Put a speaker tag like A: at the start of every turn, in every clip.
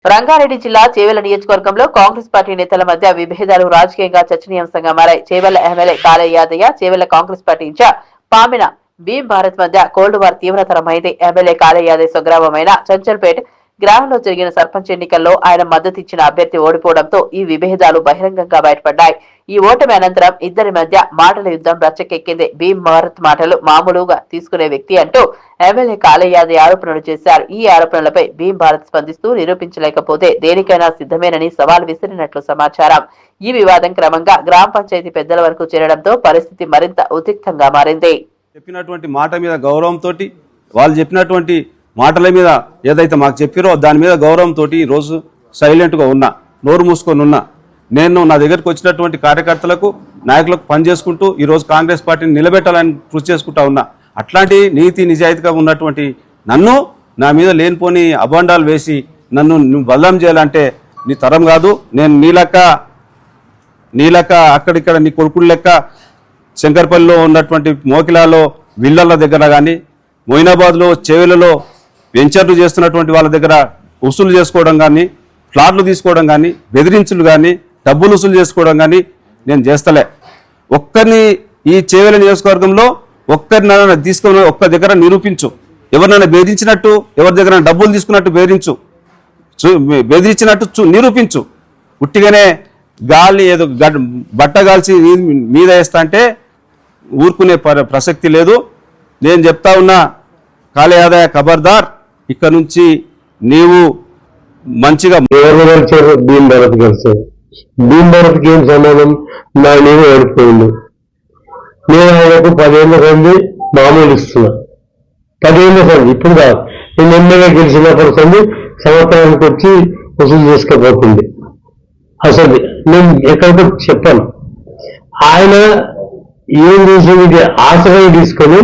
A: రంగారెడ్డి జిల్లా చేవెళ్ల నియోజకవర్గంలో కాంగ్రెస్ పార్టీ నేతల మధ్య విభేదాలు రాజకీయంగా చర్చనీయాంశంగా మారాయి. Chevella MLA Kalayya Yadaiah, Chevella Congress party incharge Pamina Bheem Bharat మధ్య కోల్డ్ వార్ తీవ్రతరమైంది. ఎమ్మెల్యే కాళయ్య యాదయ్య స్వగ్రామమైన చంచల్పేట్ గ్రామంలో జరిగిన సర్పంచ్ ఎన్నికల్లో ఆయన మద్దతిచ్చిన అభ్యర్థి ఓడిపోవడంతో ఈ విభేదాలు బహిరంగంగా బయటపడ్డాయి. ఈ ఓటమి అనంతరం ఇద్దరి మధ్య మాటల యుద్ధం రచ్చకెక్కింది. భీమ్ భారత్ మాటలు మామూలుగా తీసుకునే వ్యక్తి అంటూ ఎమ్మెల్యే కాళయ్య యాదయ్య ఆరోపణలు చేశారు. ఈ ఆరోపణలపై భీమ్ భారత్ స్పందిస్తూ నిరూపించలేకపోతే దేనికైనా సిద్ధమేనని సవాల్ విసిరినట్లు సమాచారం. ఈ వివాదం క్రమంగా గ్రామ పంచాయతీ పెద్దల వరకు చేరడంతో పరిస్థితి మరింత ఉద్రిక్తంగా మారింది.
B: చెప్పినటువంటి మాట మీద గౌరవంతో వాళ్ళు చెప్పినటువంటి మాటల మీద ఏదైతే మాకు చెప్పారో దాని మీద గౌరవంతో ఈరోజు సైలెంట్గా ఉన్నా, నోరు మూసుకొని ఉన్నా. నేను నా దగ్గరికి వచ్చినటువంటి కార్యకర్తలకు నాయకులకు పనిచేసుకుంటూ ఈరోజు కాంగ్రెస్ పార్టీని నిలబెట్టాలని కృషి చేసుకుంటా ఉన్నా. అట్లాంటి నీతి నిజాయితీగా ఉన్నటువంటి నన్ను నా మీద లేనిపోని అభాండాలు వేసి నన్ను బదనాం చేయాలంటే నీ తరం కాదు. నేను నీలక్క అక్కడిక్కడ నీ కొడుకుల లెక్క శంకర్పల్లిలో ఉన్నటువంటి మోకిలాలో విల్లల దగ్గర కానీ, మొయినాబాద్లో చేవెలలో వెంచర్లు చేస్తున్నటువంటి వాళ్ళ దగ్గర వసూలు చేసుకోవడం కానీ, ఫ్లాట్లు తీసుకోవడం కానీ, బెదిరించులు కానీ, డబ్బులు వసూలు చేసుకోవడం కానీ నేను చేస్తలే. ఒక్కరిని ఈ చేవెల నియోజకవర్గంలో ఒక్కరినైనా తీసుకొని ఒక్క దగ్గర నిరూపించు. ఎవరినైనా బెదిరించినట్టు, ఎవరి దగ్గర డబ్బులు తీసుకున్నట్టు బెదిరించినట్టు నిరూపించు. ఉట్టిగానే గాలి ఏదో బట్ట గాల్చి మీద వేస్తా అంటే ఊరుకునే ప్రసక్తి లేదు. నేను చెప్తా ఉన్నా, కాళయ్య యాదయ్య ఖబర్దార్, ఇక్కడ నుంచి నీవు మంచిగా
C: భీమ్ భారత్ కలిసి భీమ్ భారత్కి ఏం సంబంధం? నా నేను ఓడిపోయింది. నేను ఆయనకు 10 ఏళ్ళ సంది మామూలు ఇస్తున్నా. 10 ఏళ్ళ సంది ఇప్పుడు కాదు, నేను ఎమ్మెల్యే గెలిచినప్పుడు సంది సంవత్సరానికి వచ్చి వసూలు చేసుకోబోతుంది. అసలు నేను ఎక్కడికి చెప్పాను. ఆయన ఏం చేసింది ఆశ్రయం తీసుకొని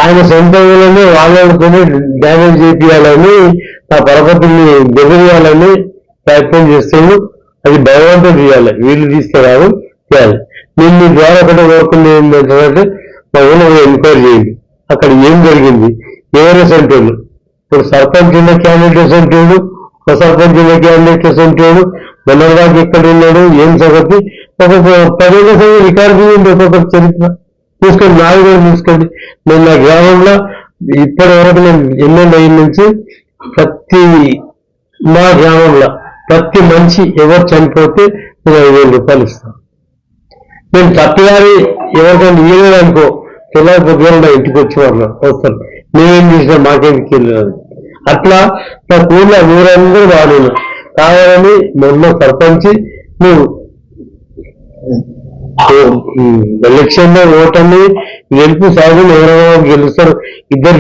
C: ఆయన సొంతంగానే వాళ్ళని డ్యామేజ్ చేయాలని, నా పరపతిని బెదిరియాలని ప్రయత్నం చేస్తాను. అది భగవంతుడు చేయాలి, వీళ్ళు తీసుకురాదు చేయాలి. నేను మీ ద్వారా ఒకటే కోరుకుంది ఏంటంటే మా ఊళ్ళో ఎంక్వైరీ చేయండి, అక్కడ ఏం జరిగింది, ఎవరు సెంటర్లు. ఇప్పుడు సర్పంచ్ ఉన్న క్యాండిడేట్స్ అంటాడు, ఒక సర్పంచ్ ఉన్న క్యాండిడేట్స్ అంటాడు, మొన్నటిదాకా ఎక్కడ ఉన్నాడు, ఏం సంగతి, ఒక్కొక్క 10 ఏళ్ళ సంగతి రికార్డు చేయండి, ఒక్కొక్క చరిత్ర చూసుకోండి, నాది కూడా చూసుకోండి. నేను నా గ్రామంలో ఇప్పటి వరకు నేను ఎన్నెండు అయిన నుంచి మా గ్రామంలో ప్రతి మనిషి ఎవరు చనిపోతే నేను 5,000 రూపాయలు ఇస్తాను. నేను తప్పిదారి ఎవరికైనా ఇయ్యలేదు అనుకో, తెల్లారి పొద్దున నా ఇంటికి వచ్చేవాళ్ళు వస్తాను. నేనేం చేసినా మాకేందుకు వెళ్ళలేదు. అట్లా నా ఊళ్ళో ఊరందరూ వాడిన కావాలని మొన్న సర్పంచి నువ్వు ఎలక్షన్ లో ఓటమి గెలుపు సాగు ఎవరైనా గెలుస్తారు, ఇద్దరు